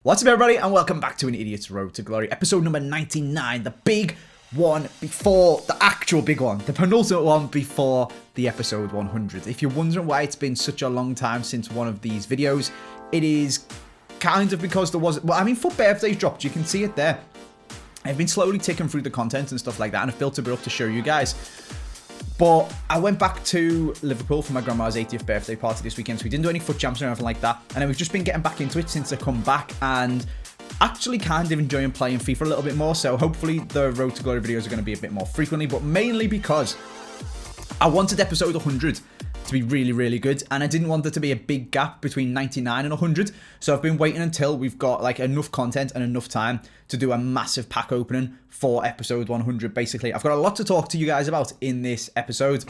What's up, everybody, and welcome back to An Idiot's Road to Glory, episode number 99, the big one before the actual big one, the penultimate one before the episode 100. If you're wondering why it's been such a long time since one of these videos, it is kind of because there was, FUT birthdays dropped, you can see it there. I've been slowly ticking through the content and stuff like that, and I've built a bit up to show you guys. But I went back to Liverpool for my grandma's 80th birthday party this weekend, so we didn't do any FUT champs or anything like that. And then we've just been getting back into it since I come back and actually kind of enjoying playing FIFA a little bit more. So hopefully the Road to Glory videos are going to be a bit more frequently, but mainly because I wanted episode 100 to be really, really good, and I didn't want there to be a big gap between 99 and 100. So I've been waiting until we've got like enough content and enough time to do a massive pack opening for episode 100. Basically, I've got a lot to talk to you guys about in this episode.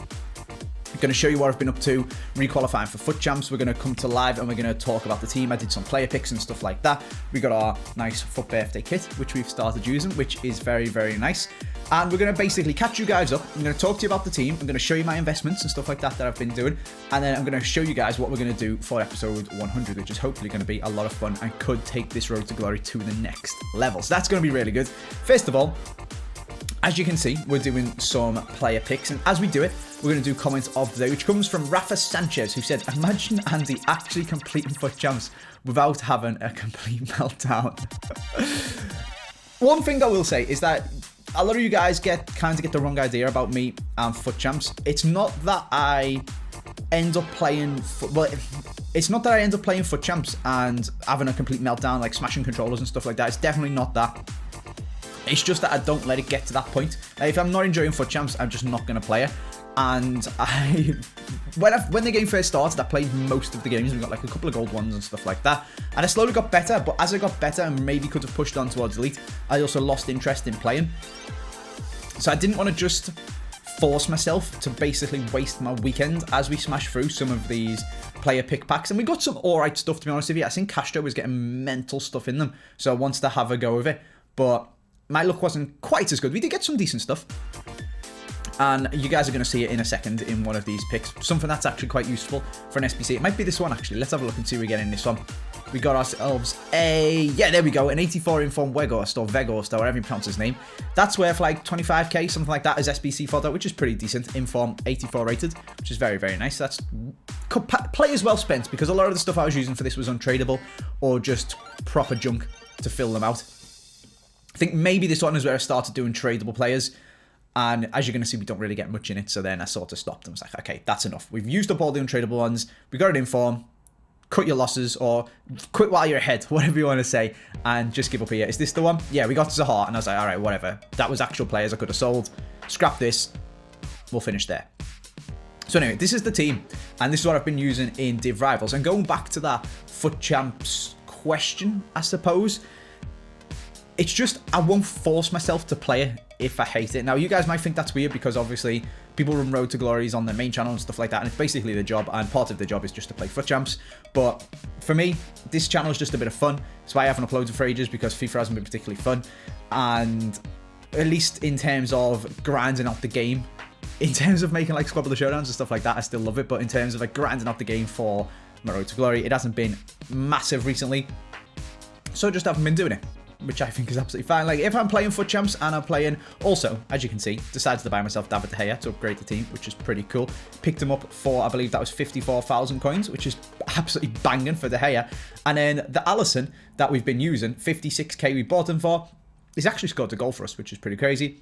I'm going to show you what I've been up to, requalifying for FUT champs. We're going to come to live and we're going to talk about the team. I did some player picks and stuff like that. We got our nice FUT birthday kit, which we've started using, which is very, very nice. And we're going to basically catch you guys up. I'm going to talk to you about the team. I'm going to show you my investments and stuff like that I've been doing. And then I'm going to show you guys what we're going to do for episode 100, which is hopefully going to be a lot of fun and could take this Road to Glory to the next level. So that's going to be really good. First of all, as you can see, we're doing some player picks, and as we do it, we're going to do comments of the day, which comes from Rafa Sanchez, who said, imagine Andy actually completing FUT champs without having a complete meltdown. One thing I will say is that a lot of you guys kind of get the wrong idea about me and FUT champs. It's not that I end up playing, it's not that I end up playing FUT champs and having a complete meltdown, like smashing controllers and stuff like that. It's definitely not that. It's just that I don't let it get to that point. If I'm not enjoying FUT champs, I'm just not going to play it. And when the game first started, I played most of the games. We got like a couple of gold ones and stuff like that. And I slowly got better, but as I got better and maybe could have pushed on towards elite, I also lost interest in playing. So I didn't want to just force myself to basically waste my weekend as we smash through some of these player pick packs. And we got some alright stuff, to be honest with you. I think Castro was getting mental stuff in them, so I wanted to have a go of it. But my luck wasn't quite as good. We did get some decent stuff. And you guys are going to see it in a second in one of these picks. Something that's actually quite useful for an SBC. It might be this one, actually. Let's have a look and see what we get in this one. We got ourselves yeah, there we go. An 84 informed Weghorst, or Weghorst, or whatever you pronounce his name. That's worth like 25k, something like that, as SBC fodder, which is pretty decent. Inform 84 rated, which is very, very nice. That's players well spent, because a lot of the stuff I was using for this was untradeable or just proper junk to fill them out. I think maybe this one is where I started doing tradable players, and as you're going to see, we don't really get much in it, so then I sort of stopped and was like, okay, that's enough. We've used up all the untradeable ones, we got it in form, cut your losses, or quit while you're ahead, whatever you want to say, and just give up here. Is this the one? Yeah, we got to Zaha, and I was like, alright, whatever. That was actual players I could have sold. Scrap this, we'll finish there. So anyway, this is the team, and this is what I've been using in Div Rivals, and going back to that FUT champs question, I suppose, it's just, I won't force myself to play it if I hate it. Now, you guys might think that's weird because obviously people run Road to Glories on their main channel and stuff like that, and it's basically their job, and part of their job is just to play FUT champs. But for me, this channel is just a bit of fun. That's why I haven't uploaded for ages, because FIFA hasn't been particularly fun. And at least in terms of grinding out the game, in terms of making like Squad Builder Showdowns and stuff like that, I still love it. But in terms of like grinding out the game for my Road to Glory, it hasn't been massive recently. So I just haven't been doing it, which I think is absolutely fine. Like, if I'm playing FUT champs and I'm playing, also, as you can see, decided to buy myself David De Gea to upgrade the team, which is pretty cool. Picked him up for, I believe that was 54,000 coins, which is absolutely banging for De Gea. And then the Alisson that we've been using, 56k we bought him for, he's actually scored a goal for us, which is pretty crazy.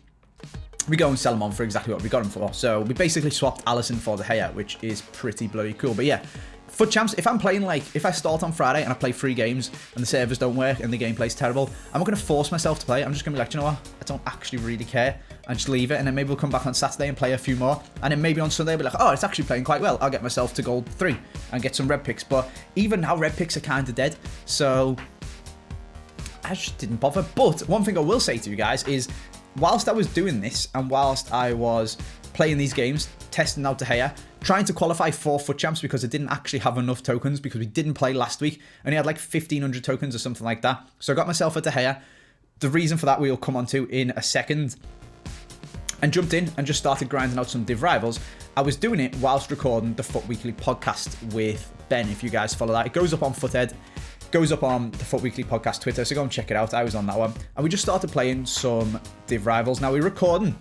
We go and sell him on for exactly what we got him for. So we basically swapped Alisson for De Gea, which is pretty bloody cool. But yeah, FUT champs, if I'm playing, like, if I start on Friday and I play 3 games and the servers don't work and the gameplay's terrible, I'm not going to force myself to play. I'm just going to be like, you know what, I don't actually really care, and just leave it, and then maybe we'll come back on Saturday and play a few more, and then maybe on Sunday I'll be like, oh, it's actually playing quite well, I'll get myself to gold 3 and get some red picks. But even now, red picks are kind of dead, so I just didn't bother. But one thing I will say to you guys is, whilst I was doing this, and whilst I was playing these games, testing out De Gea, trying to qualify for FUT champs, because I didn't actually have enough tokens, because we didn't play last week. I only had like 1,500 tokens or something like that. So I got myself a De Gea. The reason for that we'll come on to in a second. And jumped in and just started grinding out some Div Rivals. I was doing it whilst recording the FUT Weekly podcast with Ben, if you guys follow that. It goes up on Futhead Goes up on the Foot Weekly Podcast Twitter, so go and check it out. I was on that one. And we just started playing some Div Rivals. Now, we're recording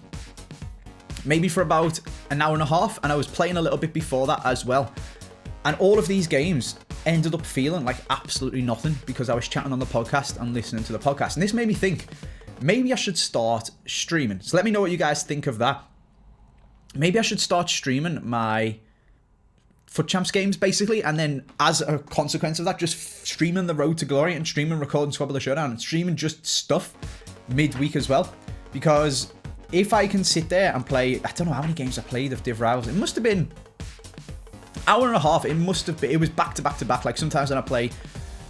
maybe for about an hour and a half, and I was playing a little bit before that as well. And all of these games ended up feeling like absolutely nothing because I was chatting on the podcast and listening to the podcast. And this made me think, maybe I should start streaming. So let me know what you guys think of that. Maybe I should start streaming my Foot Champs games, basically, and then as a consequence of that, just streaming the Road to Glory and streaming Recording Squabble the Showdown and streaming just stuff midweek as well. Because if I can sit there and play, I don't know how many games I played of Div Rivals. It must have been hour and a half. It must have been, it was back to back to back. Like sometimes when I play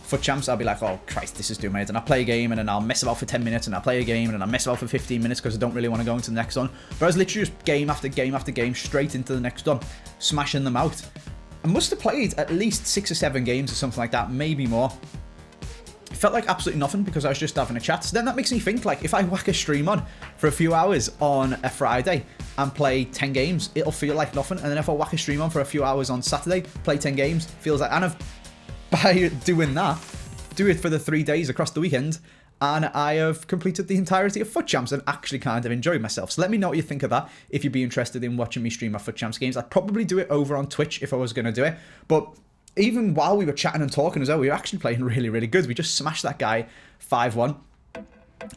Foot Champs, I'll be like, oh Christ, this is doing my head. And I'll play a game and then I'll mess about for 10 minutes and I'll play a game and then I'll mess about for 15 minutes because I don't really want to go into the next one. But I was literally just game after game after game straight into the next one, smashing them out. I must have played at least 6 or 7 games or something like that, maybe more. It felt like absolutely nothing because I was just having a chat. So then that makes me think, like, if I whack a stream on for a few hours on a Friday and play 10 games, it'll feel like nothing. And then if I whack a stream on for a few hours on Saturday, play 10 games, feels like... And by doing that, do it for the 3 days across the weekend, and I have completed the entirety of Foot Champs and actually kind of enjoyed myself. So let me know what you think of that if you'd be interested in watching me stream my Foot Champs games. I'd probably do it over on Twitch if I was going to do it. But even while we were chatting and talking as well, we were actually playing really, really good. We just smashed that guy 5-1,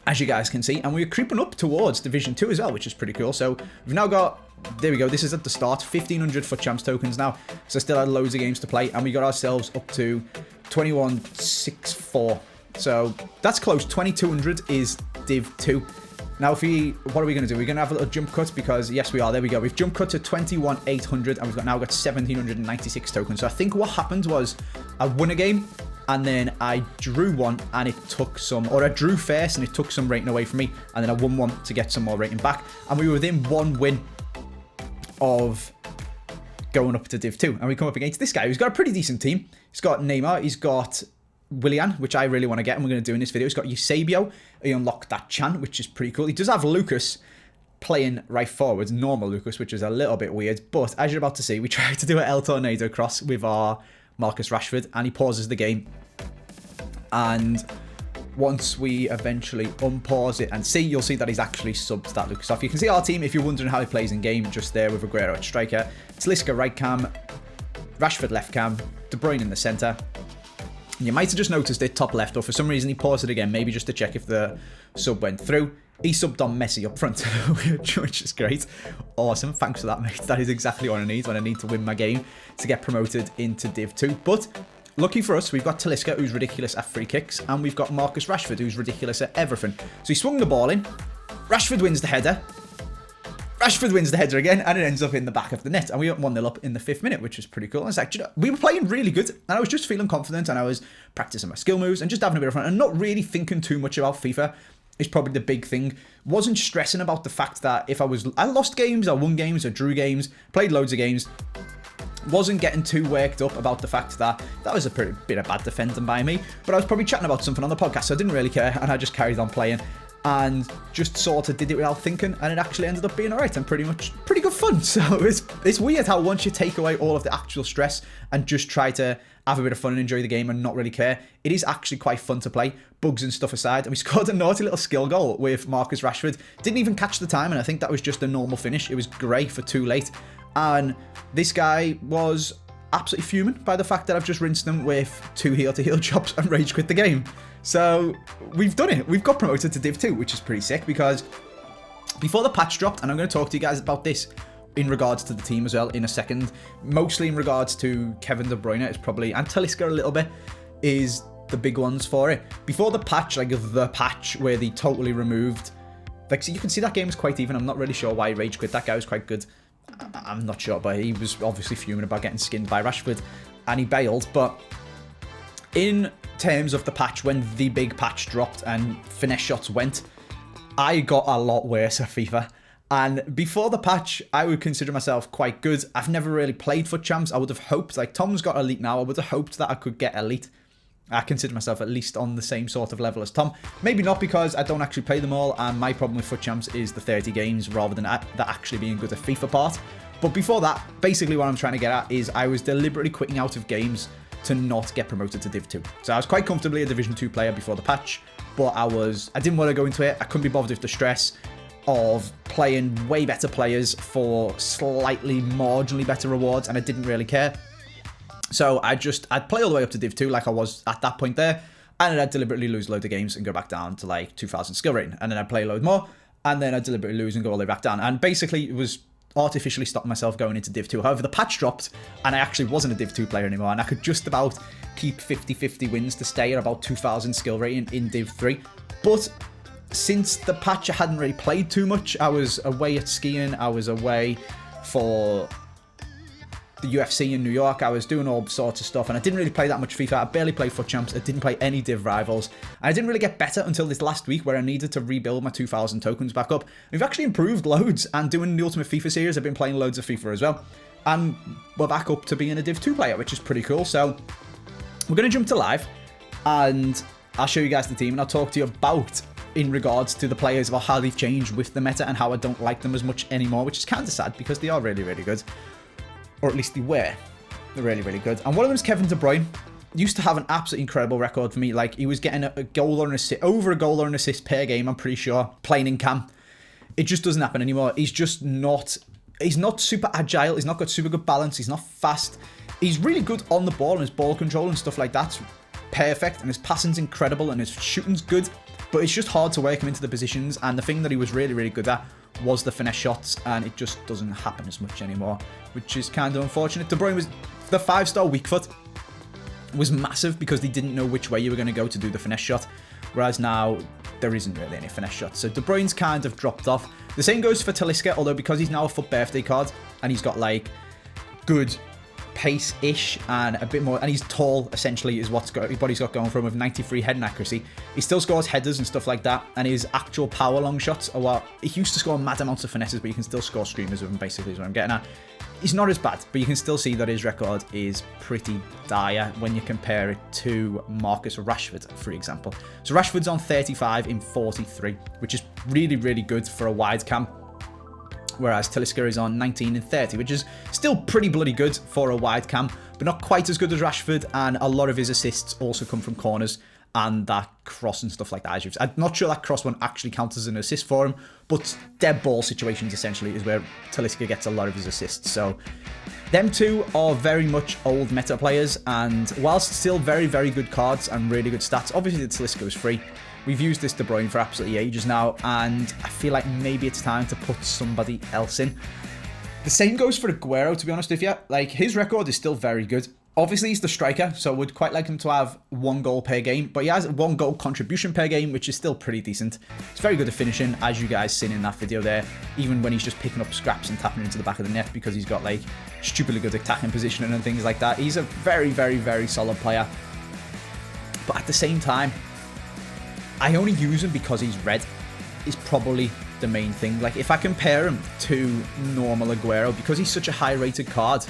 as you guys can see. And we were creeping up towards Division 2 as well, which is pretty cool. So we've now got... There we go. This is at the start. 1,500 Foot Champs tokens now. So still had loads of games to play. And we got ourselves up to 2164. So that's close. 2,200 is Div 2. Now, what are we going to do? We're going to have a little jump cut because, yes, we are. There we go. We've jump cut to 21,800 and we've now got 1,796 tokens. So I think what happened was I won a game and then I drew one and it took some, or I drew first and it took some rating away from me. And then I won one to get some more rating back. And we were within one win of going up to Div 2. And we come up against this guy who's got a pretty decent team. He's got Neymar. He's got Willian, which I really want to get, and we're going to do in this video. He's got Eusebio. He unlocked that Chan, which is pretty cool. He does have Lucas playing right forwards, normal Lucas, which is a little bit weird. But as you're about to see, we tried to do an El Tornado cross with our Marcus Rashford, and he pauses the game. And once we eventually unpause it and see, you'll see that he's actually subbed that Lucas off. You can see our team, if you're wondering how he plays in game, just there with Aguero at striker. Talisca right cam, Rashford left cam, De Bruyne in the centre. You might have just noticed it top left, or for some reason he paused it again, maybe just to check if the sub went through. He subbed on Messi up front, which is great. Awesome. Thanks for that, mate. That is exactly what I need when I need to win my game to get promoted into Div 2. But lucky for us, we've got Talisca, who's ridiculous at free kicks, and we've got Marcus Rashford, who's ridiculous at everything. So he swung the ball in. Rashford wins the header. Rashford wins the header again, and it ends up in the back of the net. And we went 1-0 up in the 5th minute, which is pretty cool. And it's like, you know, we were playing really good, and I was just feeling confident, and I was practicing my skill moves, and just having a bit of fun, and not really thinking too much about FIFA is probably the big thing. Wasn't stressing about the fact that if I lost games, I won games, I drew games, played loads of games. Wasn't getting too worked up about the fact that that was a pretty bit of bad defending by me, but I was probably chatting about something on the podcast, so I didn't really care, and I just carried on playing. And just sort of did it without thinking, and it actually ended up being alright and pretty good fun. So it's weird how once you take away all of the actual stress and just try to have a bit of fun and enjoy the game and not really care, it is actually quite fun to play, bugs and stuff aside. And we scored a naughty little skill goal with Marcus Rashford. Didn't even catch the time, and I think that was just a normal finish. It was grey for too late. And this guy was absolutely fuming by the fact that I've just rinsed him with 2 heel-to-heel chops and rage quit the game. So we've done it. We've got promoted to Div 2, which is pretty sick, because before the patch dropped, and I'm going to talk to you guys about this in regards to the team as well in a second, mostly in regards to Kevin De Bruyne, it's probably, and Talisca a little bit, is the big ones for it. Before the patch, like the patch where they totally removed, like, so you can see that game was quite even. I'm not really sure why he rage quit. That guy was quite good. I'm not sure, but he was obviously fuming about getting skinned by Rashford, and he bailed. But in terms of the patch, when the big patch dropped and finesse shots went, I got a lot worse at FIFA. And before the patch, I would consider myself quite good. I've never really played Foot Champs. I would have hoped, like Tom's got Elite now, I would have hoped that I could get Elite. I consider myself at least on the same sort of level as Tom. Maybe not, because I don't actually play them all, and my problem with Foot Champs is the 30 games rather than that actually being good at FIFA part. But before that, basically what I'm trying to get at is I was deliberately quitting out of games to not get promoted to Div 2. So I was quite comfortably a Division 2 player before the patch, but I didn't want to go into it. I couldn't be bothered with the stress of playing way better players for slightly marginally better rewards, and I didn't really care. So I'd play all the way up to Div 2 like I was at that point there, and then I'd deliberately lose loads of games and go back down to like 2000 skill rating, and then I'd play a load more, and then I'd deliberately lose and go all the way back down. And basically it was artificially stopping myself going into Div 2. However, the patch dropped, and I actually wasn't a Div 2 player anymore, and I could just about keep 50-50 wins to stay at about 2000 skill rating in Div 3. But since the patch, I hadn't really played too much. I was away at skiing, I was away for the UFC in New York, I was doing all sorts of stuff, and I didn't really play that much FIFA. I barely played FUT Champs, I didn't play any Div Rivals, and I didn't really get better until this last week where I needed to rebuild my 2000 tokens back up. We've actually improved loads, and doing the Ultimate FIFA series, I've been playing loads of FIFA as well, and we're back up to being a Div 2 player, which is pretty cool. So we're going to jump to live, and I'll show you guys the team, and I'll talk to you about in regards to the players, about how they've changed with the meta and how I don't like them as much anymore, which is kind of sad because they are really, really good. Or at least they were. They're really, really good. And one of them is Kevin De Bruyne. Used to have an absolutely incredible record for me. Like, he was getting a goal or an assist, over a goal or an assist per game, I'm pretty sure, playing in cam. It just doesn't happen anymore. He's just not... He's not super agile. He's not got super good balance. He's not fast. He's really good on the ball, and his ball control and stuff like that's perfect. And his passing's incredible, and his shooting's good. But it's just hard to work him into the positions, and the thing that he was really, really good at was the finesse shots, and it just doesn't happen as much anymore, which is kind of unfortunate. De Bruyne was... The 5-star weak foot was massive because they didn't know which way you were going to go to do the finesse shot, whereas now there isn't really any finesse shots. So De Bruyne's kind of dropped off. The same goes for Talisca, although because he's now a FUT birthday card, and he's got like good pace-ish and a bit more, and he's tall essentially is what he's got going for him with 93 heading accuracy. He still scores headers and stuff like that, and his actual power long shots are what he used to score mad amounts of finesses, but you can still score streamers with him, basically is what I'm getting at. He's not as bad, but you can still see that his record is pretty dire when you compare it to Marcus Rashford, for example. So Rashford's on 35 in 43, which is really, really good for a wide cam, whereas Talisca is on 19 and 30, which is still pretty bloody good for a wide cam, but not quite as good as Rashford, and a lot of his assists also come from corners and that cross and stuff like that. I'm not sure that cross one actually counts as an assist for him, but dead ball situations essentially is where Talisca gets a lot of his assists. So them two are very much old meta players, and whilst still very, very good cards and really good stats, obviously the Talisca is free. We've used this De Bruyne for absolutely ages now, and I feel like maybe it's time to put somebody else in. The same goes for Aguero, to be honest with you. Like, his record is still very good. Obviously, he's the striker, so I would quite like him to have 1 goal per game, but he has 1 goal contribution per game, which is still pretty decent. He's very good at finishing, as you guys seen in that video there, even when he's just picking up scraps and tapping into the back of the net because he's got, like, stupidly good attacking positioning and things like that. He's a very, very, very solid player. But at the same time, I only use him because he's red, is probably the main thing. Like, if I compare him to normal Aguero, because he's such a high-rated card,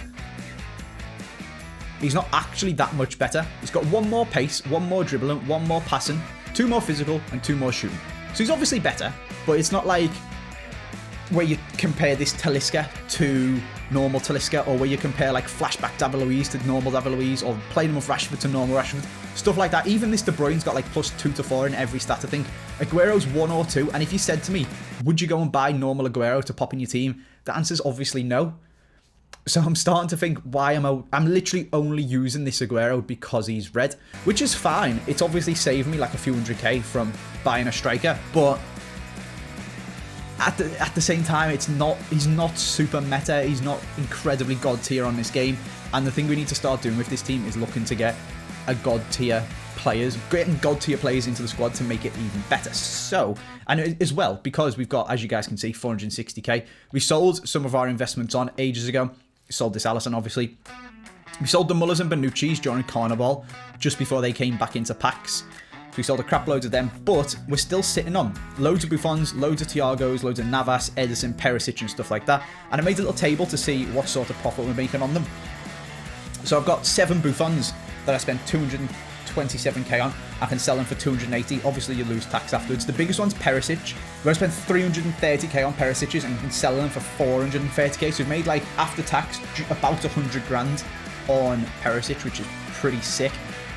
he's not actually that much better. He's got 1 more pace, 1 more dribbling, 1 more passing, 2 more physical, and 2 more shooting. So he's obviously better, but it's not like where you compare this Talisca to normal Talisca, or where you compare like flashback David Luiz to normal David Luiz, or playing him with Rashford to normal Rashford, stuff like that. Even this De Bruyne's got like +2 to 4 in every stat, I think. Aguero's 1 or 2, and if you said to me, would you go and buy normal Aguero to pop in your team? The answer's obviously no. So I'm starting to think, why I'm literally only using this Aguero because he's red, which is fine. It's obviously saved me like a few 100k from buying a striker, but at the same time, he's not super meta. He's not incredibly god tier on this game. And the thing we need to start doing with this team is looking to get a god tier players, getting god tier players into the squad to make it even better. So, and as well, because we've got, as you guys can see, 460k. We sold some of our investments on ages ago. We sold this Alisson, obviously. We sold the Mullers and Bonucci's during Carnival, just before they came back into packs. So we sold a crap loads of them, but we're still sitting on loads of Buffons, loads of Thiagos, loads of Navas, Edison, Perisic and stuff like that. And I made a little table to see what sort of profit we're making on them. So I've got 7 Buffons that I spent 227k on. I can sell them for 280. Obviously, you lose tax afterwards. The biggest one's Perisic, where I spent 330k on Perisic's, and you can sell them for 430k. So we've made, like, after tax, about 100 grand on Perisic, which is pretty sick.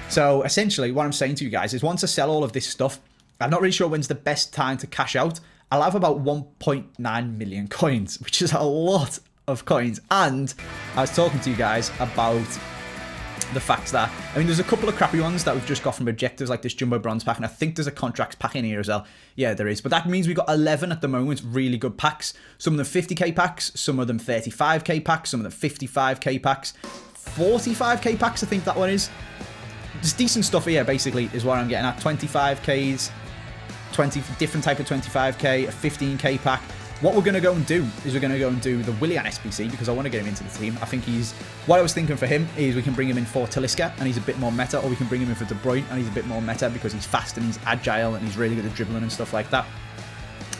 So essentially what I'm saying to you guys is once I sell all of this stuff, I'm not really sure when's the best time to cash out. I'll have about 1.9 million coins, which is a lot of coins. And I was talking to you guys about the fact that, I mean, there's a couple of crappy ones that we've just got from objectives, like this Jumbo Bronze pack, and I think there's a contracts pack in here as well. Yeah, there is. But that means we've got 11 at the moment, really good packs. Some of them 50k packs, some of them 35k packs, some of them 55k packs, 45k packs, I think that one is. There's decent stuff here, basically, is what I'm getting at. 25ks, 20 different type of 25k, a 15k pack. What we're going to go and do is we're going to go and do the Willian SBC because I want to get him into the team. I think he's... What I was thinking for him is we can bring him in for Talisca and he's a bit more meta, or we can bring him in for De Bruyne and he's a bit more meta because he's fast and he's agile and he's really good at dribbling and stuff like that.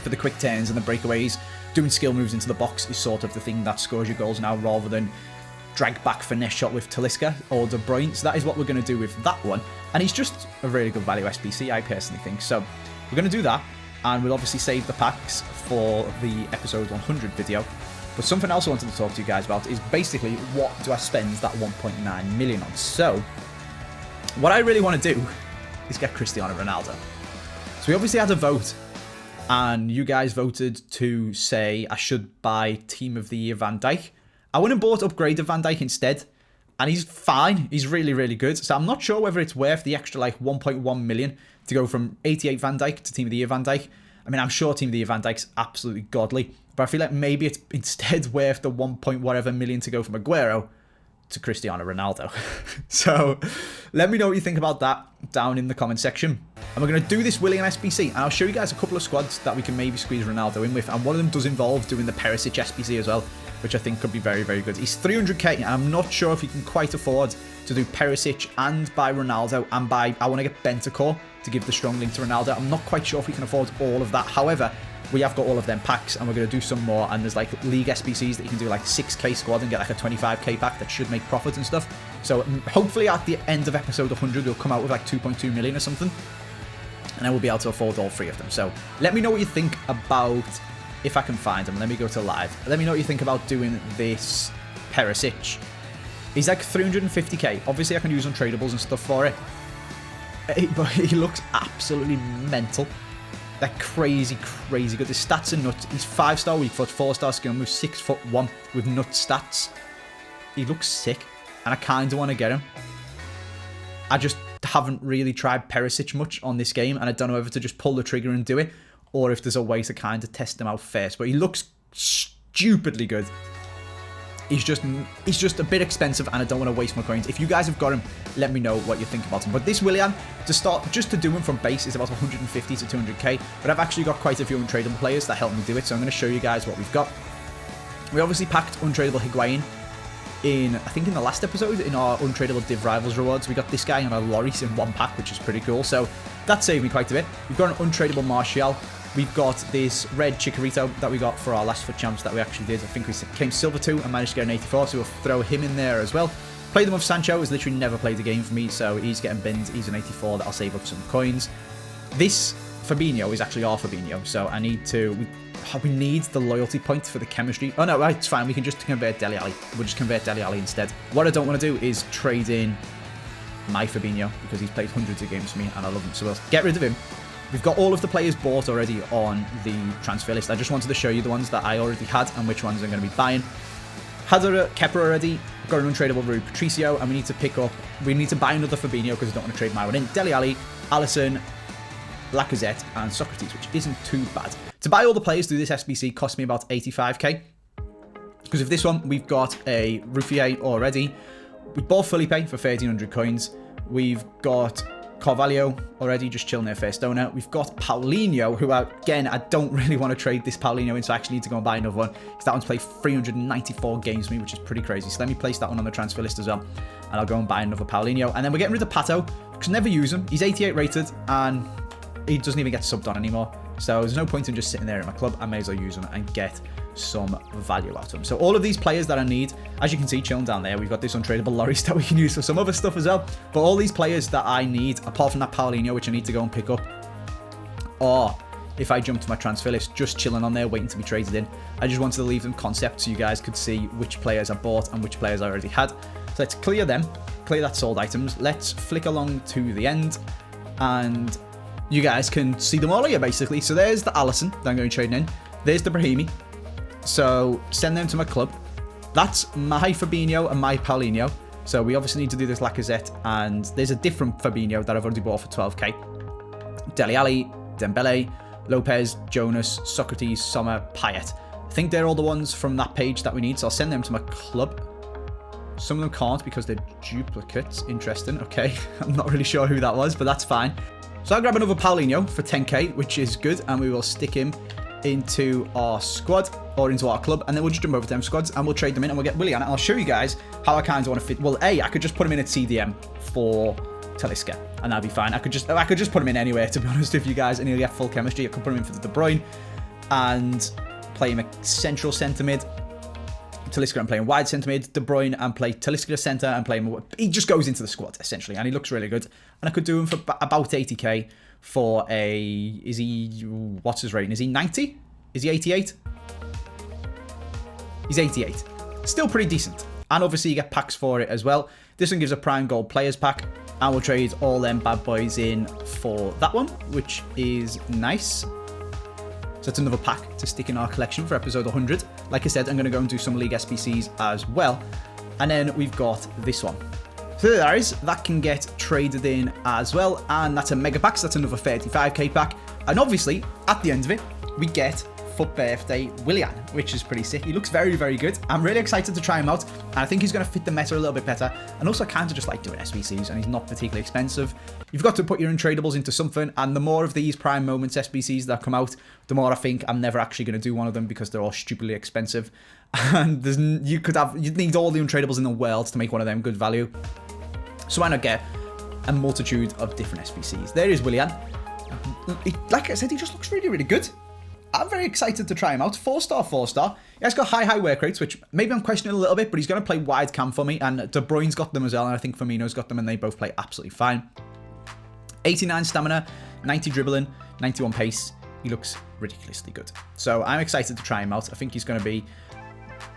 For the quick turns and the breakaways, doing skill moves into the box is sort of the thing that scores your goals now rather than drag back finesse shot with Talisca or De Bruyne. So that is what we're going to do with that one. And he's just a really good value SBC, I personally think. So we're going to do that. And we'll obviously save the packs for the episode 100 video. But something else I wanted to talk to you guys about is basically what do I spend that 1.9 million on. So what I really want to do is get Cristiano Ronaldo. So we obviously had a vote and you guys voted to say I should buy Team of the Year Van Dijk. I went and bought upgraded Van Dijk instead. And he's fine. He's really, really good. So I'm not sure whether it's worth the extra like 1.1 million to go from 88 Van Dijk to Team of the Year Van Dijk. I mean, I'm sure Team of the Year Van Dijk's absolutely godly. But I feel like maybe it's instead worth the 1 point whatever million to go from Aguero to Cristiano Ronaldo. So let me know what you think about that down in the comment section. And we're going to do this Willian SBC. And I'll show you guys a couple of squads that we can maybe squeeze Ronaldo in with. And one of them does involve doing the Perisic SBC as well, which I think could be very, very good. He's 300k, and I'm not sure if he can quite afford to do Perisic and buy Ronaldo and buy... I want to get Bentancur to give the strong link to Ronaldo. I'm not quite sure if we can afford all of that. However, we have got all of them packs, and we're going to do some more. And there's like league SBCs that you can do like 6k squad and get like a 25k pack that should make profits and stuff. So hopefully at the end of episode 100, we'll come out with like 2.2 million or something. And then we'll be able to afford all three of them. So let me know what you think about... If I can find him, let me go to live. Let me know what you think about doing this Perisic. He's like 350k. Obviously, I can use untradables and stuff for it. But he looks absolutely mental. Like crazy, crazy good. His stats are nuts. He's 5-star weak foot, 4-star skill move, 6'1" with nut stats. He looks sick, and I kind of want to get him. I just haven't really tried Perisic much on this game, and I don't know whether to just pull the trigger and do it, or if there's a way to kind of test him out first. But he looks stupidly good. He's just a bit expensive, and I don't want to waste my coins. If you guys have got him, let me know what you think about him. But this Willian, to start, just to do him from base, is about 150 to 200k. But I've actually got quite a few untradeable players that help me do it, so I'm going to show you guys what we've got. We obviously packed untradeable Higuain in, I think in the last episode, in our untradeable Div Rivals rewards. We got this guy on a Lloris in one pack, which is pretty cool. So that saved me quite a bit. We've got an untradeable Martial. We've got this red Chicharito that we got for our last FUT Champs that we actually did. I think we came Silver 2 and managed to get an 84, so we'll throw him in there as well. Played them with Sancho. He's literally never played a game for me, so he's getting binned. He's an 84 that I'll save up some coins. This Fabinho is actually our Fabinho, so I need to... We need the loyalty points for the chemistry. Oh no, right, it's fine. We can just convert Dele Alli. We'll just convert Dele Alli instead. What I don't want to do is trade in my Fabinho because he's played hundreds of games for me and I love him, so we'll get rid of him. We've got all of the players bought already on the transfer list. I just wanted to show you the ones that I already had and which ones I'm going to be buying. Had a Kepa already, got an untradeable Rui Patricio, and we need to buy another Fabinho because I don't want to trade my one in. Dele Alli, Alisson, Lacazette, and Socrates, which isn't too bad. To buy all the players through this SBC cost me about 85k. Because of this one, we've got a Ruffier already. We bought Felipe for 1300 coins. We've got Carvalho already, just chilling their first owner. We've got Paulinho, who, again, I don't really want to trade this Paulinho in, so I actually need to go and buy another one. Because that one's played 394 games for me, which is pretty crazy. So let me place that one on the transfer list as well. And I'll go and buy another Paulinho. And then we're getting rid of Pato, because I never use him. He's 88 rated, and he doesn't even get subbed on anymore. So there's no point in just sitting there in my club. I may as well use him and get some value out of him. So all of these players that I need, as you can see chilling down there, we've got this untradeable Lloris that we can use for some other stuff as well. But all these players that I need, apart from that Paulinho, which I need to go and pick up, or if I jump to my transfer list, just chilling on there waiting to be traded in. I just wanted to leave them concepts so you guys could see which players I bought and which players I already had. So let's clear them. clear that sold items. Let's flick along to the end, and you guys can see them all here, basically. So there's the Alisson that I'm going to be trading in. There's the Brahimi. So send them to my club. That's my Fabinho and my Paulinho. So we obviously need to do this Lacazette, and there's a different Fabinho that I've already bought for 12k. Dele Alli, Dembele, Lopez, Jonas, Socrates, Sommer, Payet. I think they're all the ones from that page that we need, so I'll send them to my club. Some of them can't because they're duplicates. Interesting. Okay, I'm not really sure who that was, but that's fine. So I'll grab another Paulinho for 10k, which is good, and we will stick him into our squad or into our club, and then we'll just jump over to them squads and we'll trade them in, and we'll get Willian, and I'll show you guys how I kind of want to fit. Well, I could just put him in at CDM for Talisca, and that'd be fine. I could just put him in anywhere, to be honest with you guys, and he'll get full chemistry. I could put him in for the De Bruyne and play him a central centre mid. Talisca and play him wide centre mid. De Bruyne and play Talisca centre and play him. He just goes into the squad essentially, and he looks really good. And I could do him for about 80k for a. Is he? What's his rating? Is he 90? Is he 88? He's 88. Still pretty decent. And obviously you get packs for it as well. This one gives a prime gold players pack. And we'll trade all them bad boys in for that one, which is nice. So it's another pack to stick in our collection for episode 100. Like I said, I'm going to go and do some League SBCs as well. And then we've got this one. So there that is. That can get traded in as well. And that's a mega pack. So that's another 35k pack. And obviously, at the end of it, we get for birthday Willian, which is pretty sick. He looks very, very good. I'm really excited to try him out, and I think he's going to fit the meta a little bit better, and also kind of just like doing SBCs, and he's not particularly expensive. You've got to put your untradables into something, and the more of these prime moments SBCs that come out, the more I think I'm never actually going to do one of them because they're all stupidly expensive, and you'd need all the untradables in the world to make one of them good value. So why not get a multitude of different SBCs? There is Willian. Like I said, he just looks really, really good. I'm very excited to try him out. 4-star, 4-star. He has got high work rates, which maybe I'm questioning a little bit, but he's going to play wide cam for me, and De Bruyne's got them as well, and I think Firmino's got them, and they both play absolutely fine. 89 stamina, 90 dribbling, 91 pace. He looks ridiculously good. So I'm excited to try him out. I think he's going to be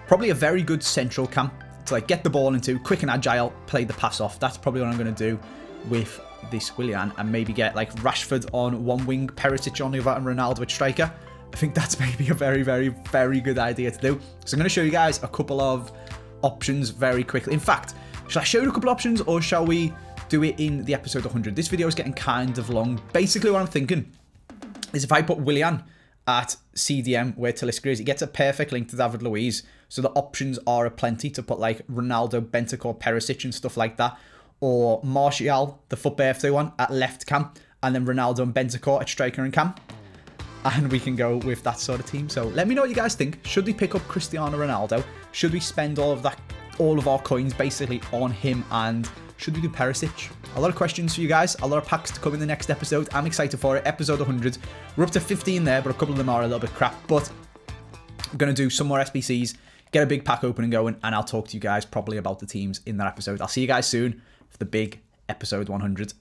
probably a very good central cam to like get the ball into, quick and agile, play the pass off. That's probably what I'm going to do with this Willian, and maybe get like Rashford on one wing, Perisic on the other, and Ronaldo at striker. I think that's maybe a very, very, very good idea to do. So I'm going to show you guys a couple of options very quickly. In fact, shall I show you a couple of options, or shall we do it in the episode 100? This video is getting kind of long. Basically, what I'm thinking is if I put Willian at CDM where Talisca is, he gets a perfect link to David Luiz. So the options are aplenty to put like Ronaldo, Bentancur, Perisic and stuff like that. Or Martial, the FUT birthday one, at left cam. And then Ronaldo and Bentancur at striker and cam. And we can go with that sort of team. So let me know what you guys think. Should we pick up Cristiano Ronaldo? Should we spend all of our coins basically on him? And should we do Perisic? A lot of questions for you guys. A lot of packs to come in the next episode. I'm excited for it. Episode 100. We're up to 15 there, but a couple of them are a little bit crap. But I'm going to do some more SBCs, get a big pack opening going, and I'll talk to you guys probably about the teams in that episode. I'll see you guys soon for the big episode 100.